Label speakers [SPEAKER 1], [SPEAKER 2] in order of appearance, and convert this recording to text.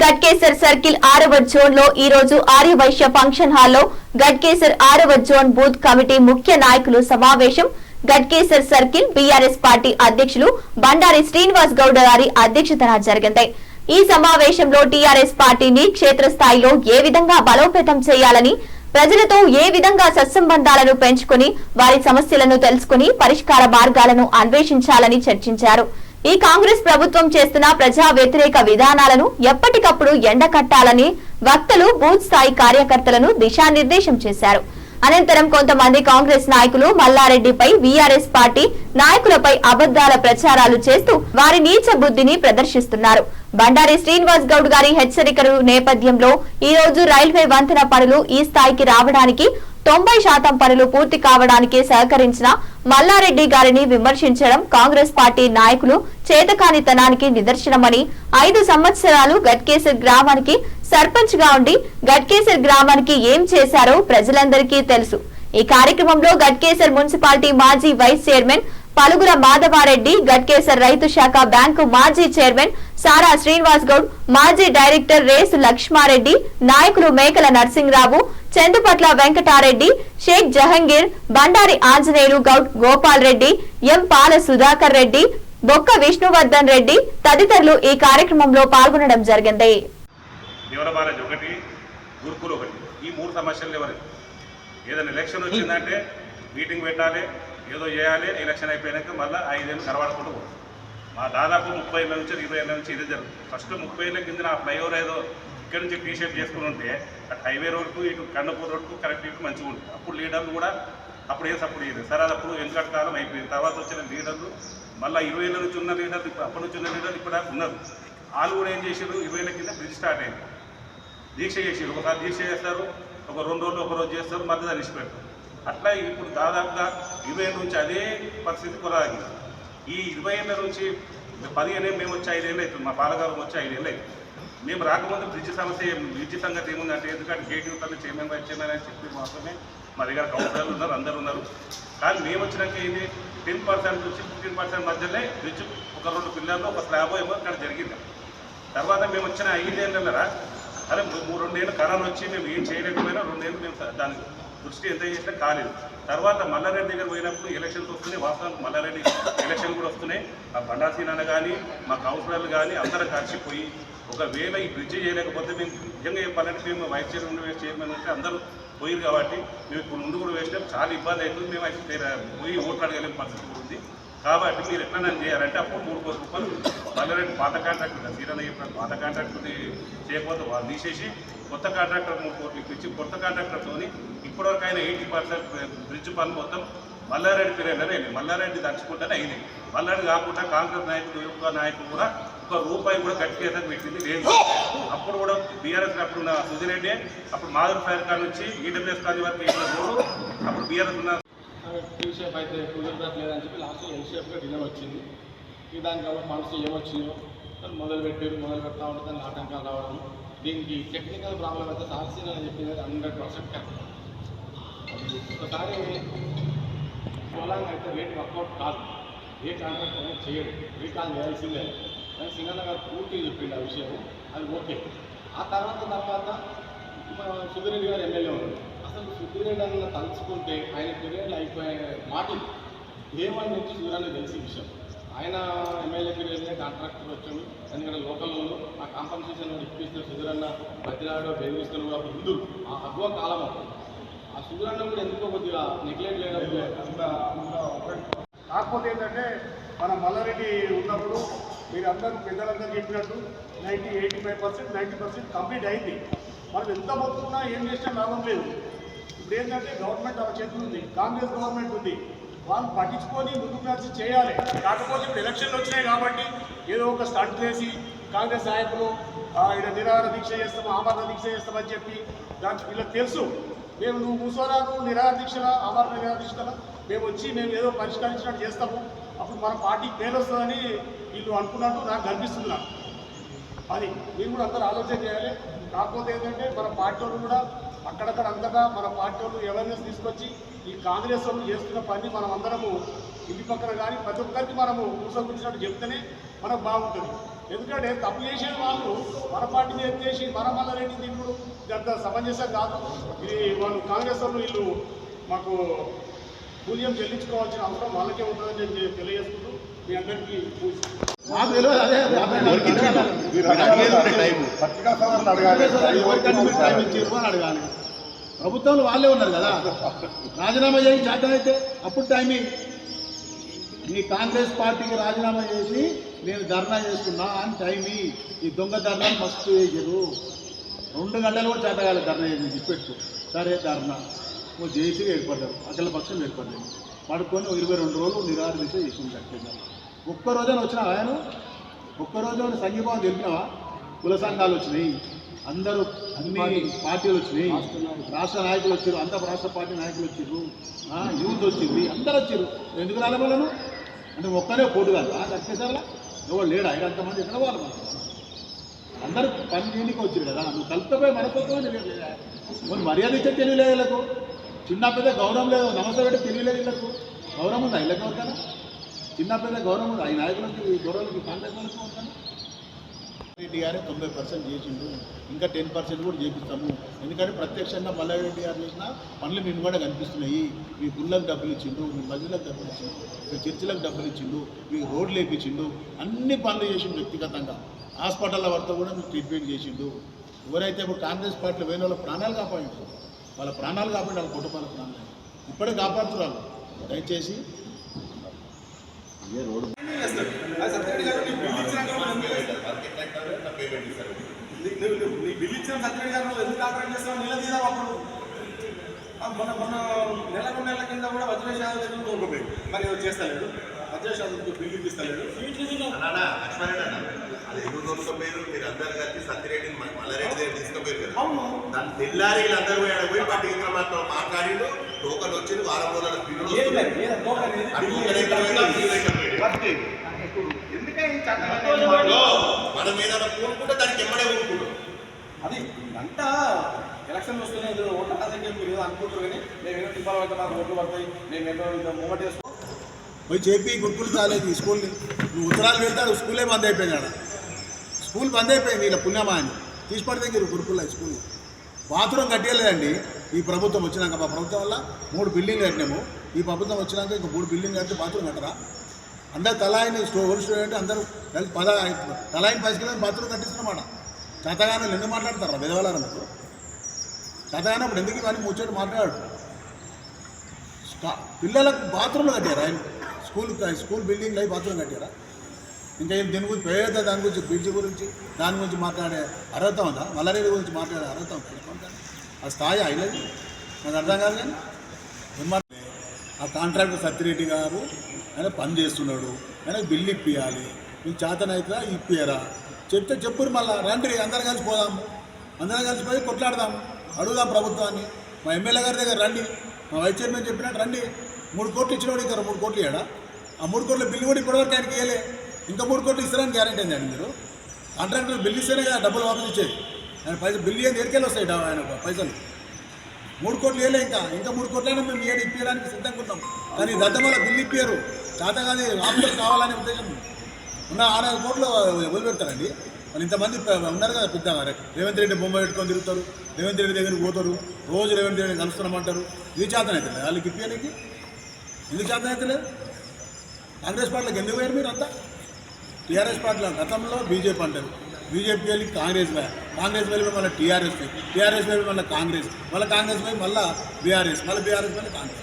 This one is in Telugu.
[SPEAKER 1] గట్కేసర్ సర్కిల్ 6వ జోన్ లో ఈ రోజు ఆర్యవైశ్య ఫంక్షన్ హాల్లో గట్కేసర్ 6వ జోన్ బూత్ కమిటీ ముఖ్య నాయకులు సమావేశం. గట్కేసర్ సర్కిల్ బీఆర్ఎస్ పార్టీ అధ్యక్షులు బండారి శ్రీనివాస్ గౌడ్ గారి అధ్యక్షతన జరిగింది. ఈ సమావేశంలో టీఆర్ఎస్ పార్టీని క్షేత్రస్థాయిలో ఏ విధంగా బలోపేతం చేయాలని, ప్రజలతో ఏ విధంగా సత్సంబంధాలను పెంచుకుని వారి సమస్యలను తెలుసుకుని పరిష్కార మార్గాలను అన్వేషించాలని చర్చించారు. ఈ కాంగ్రెస్ ప్రభుత్వం చేస్తున్న ప్రజా వ్యతిరేక విధానాలను ఎప్పటికప్పుడు ఎండకట్టాలని వక్తలు బూత్ స్థాయి కార్యకర్తలను దిశానిర్దేశం చేశారు. అనంతరం కొంతమంది కాంగ్రెస్ నాయకులు మల్లారెడ్డిపై, వీఆర్ఎస్ పార్టీ నాయకులపై అబద్దాల ప్రచారాలు చేస్తూ వారి నీచ బుద్ధిని ప్రదర్శిస్తున్నారు. బండారి శ్రీనివాస్ గౌడ్ గారి హెచ్చరికల నేపథ్యంలో ఈ రోజు రైల్వే వంతెన పనులు ఈ స్థాయికి రావడానికి 90% పనులు పూర్తి కావడానికి సహకరించిన మల్లారెడ్డి గారిని విమర్శించడం కాంగ్రెస్ పార్టీ నాయకులు చేతకానితనానికి నిదర్శనమని, 5 సంవత్సరాలు గట్కేసర్ గ్రామానికి సర్పంచ్ గా ఉండి గట్కేసర్ గ్రామానికి ఏం చేశారో ప్రజలందరికీ తెలుసు. ఈ కార్యక్రమంలో గట్కేసర్ మున్సిపాలిటీ మాజీ వైస్ చైర్మన్ పలుగుర మాధవారెడ్డి, గట్కేసర్ రైతు శాఖ బ్యాంకు మాజీ చైర్మన్ సారా శ్రీనివాస్ గౌడ్, మాజీ డైరెక్టర్ రేసు లక్ష్మారెడ్డి, నాయకులు మేకల నర్సింగరావు, చందుపట్ల వెంకటారెడ్డి, షేక్ జహంగీర్, బండారి ఆంజనేయులు గౌడ్, గోపాల్ రెడ్డి, ఎం పాల సుధాకర్ రెడ్డి, బొక్క విష్ణువర్ధన్ రెడ్డి తదితరులు ఈ కార్యక్రమంలో పాల్గొనడం జరిగింది.
[SPEAKER 2] ఏదైనా ఎలక్షన్ వచ్చిందంటే మీటింగ్ పెట్టాలి, ఏదో చేయాలి. ఎలక్షన్ అయిపోయాక మళ్ళీ 5 ఏళ్ళు కరవాడుకుంటూ పోతుంది. మా దాదాపు 30 ఏళ్ళ నుంచి 20 ఏళ్ళ నుంచి ఇదే జరుగుతుంది. ఫస్ట్ 30 ఏళ్ళ కింద ఆ ఫ్లైఓవర్ ఏదో ఇక్కడ నుంచి టీషర్ట్ చేసుకుని ఉంటే అటు హైవే రోడ్కు ఇటు కండపూర్ రోడ్కు కరెక్ట్ ఇటు మంచిగా ఉంటుంది. అప్పుడు లీడర్లు కూడా అప్పుడు ఏం సపోర్ట్ చేయలేదు. సరే అది అప్పుడు వెనుకటి కాలం అయిపోయింది. తర్వాత వచ్చిన లీడర్లు మళ్ళీ 20 ఏళ్ళ నుంచి ఉన్న లీడర్లు ఇప్పుడు అప్పటి నుంచి ఉన్న లీడర్లు ఇప్పుడు ఉన్నారు. వాళ్ళు కూడా ఏం చేశారు, 20 ఏళ్ళ కింద బ్రిడ్జ్ స్టార్ట్ అయింది, దీక్ష చేసారు. ఒకసారి దీక్ష చేస్తారు, ఒక 2 రోజులు ఒక రోజు చేస్తారు, మళ్ళీ దాన్ని ఇష్టపెడతారు. అట్లా ఇప్పుడు దాదాపుగా 20 ఏళ్ళ నుంచి అదే పరిస్థితి కొనసాగింది. ఈ 20 ఏళ్ళ నుంచి 15 ఏళ్ళు మేము వచ్చి 5 ఏళ్ళు అవుతుంది. మా పాలగారు వచ్చి 5 ఏళ్ళు అవుతుంది. మేము రాకముందు బ్రిడ్జ్ సమస్య, బ్రిడ్జ్ సంగతి ఏముందంటే, ఎందుకంటే గేట్ యూతలు చైర్మన్ వైస్ చైర్మన్ అని చెప్పి మాత్రమే మా దగ్గర కౌన్సిలర్లు ఉన్నారు, అందరు ఉన్నారు. కానీ మేము వచ్చినాక ఏంది 10% నుంచి 15% మధ్యలో బ్రిడ్జ్ ఒక 2 పిల్లర్లు ఒక స్లాబ్ ఏమో అక్కడ జరిగింది. తర్వాత మేము వచ్చిన 5 ఏళ్ళరా అరే 2 ఏళ్ళు కరోనా వచ్చి మేము ఏం చేయలేకపోయినా 2 ఏళ్ళు మేము దాని దృష్టి ఎంత చేసినా కాలేదు. తర్వాత మల్లారెడ్డి దగ్గర పోయినప్పుడు ఎలక్షన్స్ వస్తున్నాయి. వాస్తవానికి మల్లారెడ్డి ఎలక్షన్ కూడా వస్తున్నాయి. ఆ బండాసీనాన్న కానీ మా కౌన్సిలర్లు కానీ అందరం కలిసిపోయి ఒకవేళ ఈ బ్రిడ్జ్ చేయలేకపోతే మేము నిజంగా చెప్పాలంటే మేము వైస్ చైర్మన్ చైర్మన్ ఉంటే అందరూ పోయి కాబట్టి మేము ఇప్పుడు ముందు కూడా వేసినాం. చాలా ఇబ్బంది అవుతుంది. మేము అయితే పోయి ఓట్లు అడగలేని పరిస్థితి కూడా ఉంది. కాబట్టి మీరు ఎట్లా నన్ను చేయాలంటే అప్పుడు 3 కోట్ల రూపాయలు మల్లారెడ్డి పాత కాంట్రాక్టర్ సీరన్న చెప్పినట్టు పాత కాంట్రాక్టర్ చేయకపోతే వాళ్ళు తీసేసి కొత్త కాంట్రాక్టర్ 3 కోట్లు ఇప్పించి కొత్త కాంట్రాక్టర్తో ఇప్పటివరకు ఆయన 80% బ్రిడ్జ్ పనులు మొత్తం మల్లారెడ్డి పీరియడ్లోనే అయింది. మల్లారెడ్డి దర్చుకుంటేనే అయింది. మల్లారెడ్డి కాకుండా కాంగ్రెస్ నాయకులు యువ నాయకులు కూడా ₹1 కూడా గట్టికేసరి పెట్టింది లేదు. అప్పుడు కూడా బీఆర్ఎస్ అప్పుడు సుధిరెడ్డి అప్పుడు మాధుర్ ఫైర్ కాల్ నుంచి ఈడబ్ల్యూఎస్ కాలనీ వరకు వేసిన రోడ్డు అప్పుడు బీఆర్ఎస్ ఉన్న
[SPEAKER 3] టీషేప్ అయితే కుదరట్లేదని చెప్పి లాస్ట్ ఎల్షేప్గా డిన్నర్ వచ్చింది. ఈ దానివల్ల ఫండ్స్ ఏమొచ్చినాయో మొదలు పెడతా ఉంటే దానికి ఆటంకాలు రావడం. దీనికి టెక్నికల్ ప్రాబ్లం అయితే సాక్షి అని చెప్పింది 100% కరెక్ట్. ఒకసారి పొలాంగ్ అయితే రేట్ వర్కౌట్ కాదు, ఏ కాంట్రాక్ట్ అనేది చేయడు, రీకాల్ చేయాల్సిందే. కానీ సింగన్న గారు పూర్తిగా చెప్పింది ఆ విషయం, అది ఓకే. ఆ తర్వాత సుధిరెడ్డి గారు ఎమ్మెల్యే ఉన్నారు. అసలు సుధిరెడ్డి అన్న తలుచుకుంటే ఆయన పీరియడ్లు అయిపోయే మాటలు ఏమని నుంచి సుధిరెడ్డి తెలిసిన విషయం. ఆయన ఎమ్మెల్యే పీరియడ్లే కాంట్రాక్టర్ వచ్చాడు. ఎందుకంటే లోకల్లో ఆ కాంపన్సేషన్ ఇప్పిస్తే సుధిరన్న బతిలాడో బెదిరిస్తున్న కూడా హిందువులు ఆ అగ్వ కాలం ఆ సుధిరన్న కూడా ఎందుకో కొద్దిగా నెగ్లెక్ట్ చేయడం.
[SPEAKER 4] కాకపోతే ఏంటంటే మన మల్లారెడ్డి ఉన్నప్పుడు మీరు అందరూ పెద్దలందరూ చెప్పినట్టు 85% 90% కంప్లీట్ అయింది. మనం ఎంత మొత్తుకున్నా ఏం చేసినా లాభం లేదు. ఇప్పుడు ఏంటంటే గవర్నమెంట్ ఆ చేతులు ఉంది, కాంగ్రెస్ గవర్నమెంట్ ఉంది, వాళ్ళు పట్టించుకొని ముందుకు నడిచి చేయాలి. కాకపోతే ఇప్పుడు ఎలక్షన్లు వచ్చినాయి కాబట్టి ఏదో ఒక స్టంట్ చేసి కాంగ్రెస్ నాయకులు ఇక్కడ నిరాహార దీక్ష చేస్తాము, ఆమరణ దీక్ష చేస్తామని చెప్పి దానికి వీళ్ళకి తెలుసు. మేము నువ్వు కూర్చోరాను నిరాహార దీక్షల ఆమరణ నిరాహార దీక్షల మేము వచ్చి మేము ఏదో పరిష్కరించినట్టు చేస్తాము, అప్పుడు మన పార్టీకి పేరు వస్తుందని వీళ్ళు అనుకున్నట్టు నాకు కనిపిస్తున్నారు. అది మీరు కూడా అందరూ ఆలోచన చేయాలి. కాకపోతే ఏంటంటే మన పార్టీ వాళ్ళు కూడా అక్కడక్కడ అంతగా మన పార్టీ వాళ్ళు అవేర్నెస్ తీసుకొచ్చి ఈ కాంగ్రెస్ వాళ్ళు చేస్తున్న పని మనం అందరము ఇంటి పక్కన కానీ ప్రతి ఒక్కరికి మనము కూర్చోకుంటున్నట్టు చెప్తేనే మనకు బాగుంటుంది. ఎందుకంటే తప్పు చేసేది వాళ్ళు మన పార్టీని ఎత్తేసి మన మల్లారెడ్డి దిగుడు అంత సమంజసం కాదు. ఇది వాళ్ళు కాంగ్రెస్ వాళ్ళు వీళ్ళు మాకు మూల్యం చెల్లించుకోవాల్సిన అవసరం వాళ్ళకే ఉంటుందని నేను తెలియజేసుకుంటూ మీ అందరికీ
[SPEAKER 5] మాకు తెలియదు. అదే టైం ఇచ్చారు అని అడగాలి. ప్రభుత్వంలో వాళ్ళే ఉన్నారు కదా, రాజీనామా చేసి చేత అయితే అప్పుడు టైమింగ్. ఈ కాంగ్రెస్ పార్టీకి రాజీనామా చేసి నేను ధర్నా చేస్తున్నా అని టైమి. ఈ దొంగ ధర్నాలు మస్తు చేసారు. 2 గంటలు కూడా చేతగాలి ధర్నా చేసి చెప్పెట్టు. సరే ధర్నా ఓ జేసీ ఏర్పడ్డారు, అఖిల పక్షం ఏర్పడ్డారు. పడుకొని 22 రోజులు నిరాహార దీక్ష చేసింది. కట్టిందా ఒక్కరోజున వచ్చినా ఆయన ఒక్కరోజు సంఘీభావం తెలిపినావా? కుల సంఘాలు వచ్చినాయి, అందరూ అన్ని పార్టీలు వచ్చినాయి, రాష్ట్ర నాయకులు వచ్చారు, అంత రాష్ట్ర పార్టీ నాయకులు వచ్చారు, యూత్ వచ్చింది, అందరూ వచ్చారు. ఎందుకు రాలేవాళ్ళను అంటే ఒక్కనే పోటు కాదు కట్టేసారా? ఎవరు లేడా? ఇక్కడ అంతమంది ఎక్కడ వాళ్ళు అందరూ పని చేయడానికి వచ్చారు కదా. నువ్వు కలిపిపోయి మనకోసమని లేదా? కొన్ని మర్యాద ఇచ్చే తెలియలేదు వీళ్ళకు. చిన్న పెద్ద గౌరవం లేదు, నమస్తే పెట్టి తెలియలేదు వీళ్ళకు. గౌరవం ఉందా వీళ్ళకి ఎవరికైనా? చిన్న పెద్ద గౌరవం ఉందా ఈ నాయకులకి, ఈ గౌరవాలకి, కాంగ్రెస్ వాళ్ళకి ఉంటాను? రెడ్డి గారే 90% చేసిండు, ఇంకా 10% కూడా చేపిస్తాము. ఎందుకంటే ప్రత్యక్షంగా మల్లారెడ్డి గారు చేసిన పనులు మేము కూడా కనిపిస్తున్నాయి. మీ గుళ్ళకు డబ్బులు ఇచ్చిండు, మీ మధ్యలకు డబ్బులు ఇచ్చిండు, మీ చర్చిలకు డబ్బులు ఇచ్చిండు, మీకు రోడ్లు వేపించిండు, అన్ని పనులు చేసిండు. వ్యక్తిగతంగా హాస్పిటల్లో పడితే కూడా మీకు ట్రీట్మెంట్ చేసిండు. ఎవరైతే ఇప్పుడు కాంగ్రెస్ పార్టీలో పోయిన వాళ్ళ ప్రాణాలు కాపాడింటారు, వాళ్ళ ప్రాణాలు కాపాడి వాళ్ళ కుటుంబాల ప్రాణాలు ఇప్పుడే కాపాడుతున్నారు. దయచేసి రోడ్డు
[SPEAKER 3] బిల్లు ఇచ్చిన సత్యరెడ్డి గారు ఎందుకు కాంట్రాక్ట్ చేస్తామో నిలదీదాం. అప్పుడు మొన్న నెల 2 నెలల కింద కూడా వజ్రశాల దగ్గర తోలుకోపోయాడు. మరి చేస్తలేడు, వజ్రశాల బిల్లు ఇప్పిస్తలేడు.
[SPEAKER 6] అది ఎందుకు తోలుకోపోయారు? మీరు అందరు కలిసి సత్యరెడ్డిని మల్లారెడ్డి దగ్గర తీసుకుపోయారు కదా.
[SPEAKER 3] అవును,
[SPEAKER 6] దాని తెల్లారి వీళ్ళందరూ పోయి పట్టి మాట్లాడిండు. టోకన్ వచ్చింది, వారం రోజుల మనం ఏదైనా కోరుకుంటే దానికి ఎమ్మడే ఊరుకుంటాం.
[SPEAKER 3] అది అంతా ఎలక్షన్ వస్తున్నాయి, ఓట్ల దగ్గర మీరు అనుకుంటారు. కానీ మేమేమో టింపాలు పడతాం, మాకు ఓట్లు పడతాయి, మేమేమో మూమెంట్ చేస్తాం.
[SPEAKER 5] పోయి చెప్పి గురుకులు కాలేదు ఈ స్కూల్ని. నువ్వు ఉత్తరాలు పెడతాడు, స్కూలే బంద్ అయిపోయింది. ఆడ స్కూల్ బంద్ అయిపోయింది. ఇలా పుణ్యమా అని తీసిపడితే మీరు గురుకుల స్కూల్ బాత్రూమ్ కట్టేయలేదండి. ఈ ప్రభుత్వం వచ్చినాక మా ప్రభుత్వం వల్ల 3 బిల్డింగ్లు కట్టినాము. ఈ ప్రభుత్వం వచ్చినాక ఇంక 3 బిల్డింగ్ కట్టి బాత్రూమ్ కట్టరా? అందరు తలాయిని స్టూడెంట్ అందరూ కలిసి తలాయిని పైసలు బాత్రూమ్ కట్టిస్తున్నమాట. చేతగానే ఎందుకు మాట్లాడతారా? విధవాళ్ళ మీకు చేతగానప్పుడు ఎందుకు ఇవన్నీ ముచ్చట మాట్లాడాడు? పిల్లలకు బాత్రూమ్లు కట్టారా? ఆయన స్కూల్ బిల్డింగ్లో అయి బాత్రూమ్ కట్టారా? ఇంకా ఏం దీని గురించి పేద దాని గురించి బ్రిడ్జ్ గురించి దాని గురించి మాట్లాడే అర్హత ఉందా? మల్లారెడ్డి గురించి మాట్లాడే అర్హత ఉందా? ఆ స్థాయి అయినది నాకు అర్థం కాదు. కానీ ఆ కాంట్రాక్టర్ సత్యరెడ్డి గారు ఆయన పని చేస్తున్నాడు, ఆయన బిల్లు ఇప్పియాలి. మీకు చేతనైతే ఇప్పియరా చెప్తే చెప్పురు. మళ్ళీ రండి అందరం కలిసి పోదాం, అందరం కలిసిపోయి కొట్లాడదాం, అడుగుదాం ప్రభుత్వాన్ని. మా ఎమ్మెల్యే గారి దగ్గర రండి, మా వైస్ చైర్మన్ చెప్పినట్టు రండి. 3 కోట్లు ఇచ్చినవాడు ఇంకా 3 కోట్లు ఇవ్వడా? ఆ 3 కోట్ల బిల్లు కూడా ఇప్పటివరకు ఆయనకి ఇవ్వలే. ఇంకా 3 కోట్లు ఇస్తారని గ్యారెంటీ అండి. మీరు కాంట్రాక్టర్ బిల్లు ఇస్తేనే కదా డబ్బులు వాపసు ఇచ్చేది. ఆయన పైసలు బిల్లు ఏం ఎరికెళ్ళి వస్తాయి ఆయన పైసలు. 3 కోట్లు ఇవ్వలే. ఇంకా 3 కోట్లైనా మేము ఇప్పించడానికి సిద్ధంగా ఉన్నాం. కానీ దద్దమల్ల బిల్లు ఇప్పారు. చేత కాదు, ఆఫీసర్ కావాలనే ఉద్దేశం ఉన్న 6 కోట్లు వదిలిపెడతారండి. వాళ్ళు ఇంతమంది ఉన్నారు కదా పెద్ద. రేవంత్ రెడ్డి బొమ్మ పెట్టుకొని తిరుగుతారు, రేవంత్ రెడ్డి దగ్గరికి పోతారు, రోజు రేవంత్ రెడ్డిని కలుస్తున్నామంటారు. ఇది చేతనైతే వాళ్ళకి ఇప్పియడానికి ఎందుకు చేతనైతే లేదు? కాంగ్రెస్ పార్టీలకు ఎందుకు పోయారు మీరు అంతా? టీఆర్ఎస్ పార్టీలో గతంలో బీజేపీ అంటారు, బీజేపీ వెళ్ళి కాంగ్రెస్ వెళ్ళి మళ్ళీ టీఆర్ఎస్ వెళ్ళి మళ్ళీ కాంగ్రెస్ వెళ్ళి మళ్ళీ బీఆర్ఎస్ మళ్ళీ కాంగ్రెస్.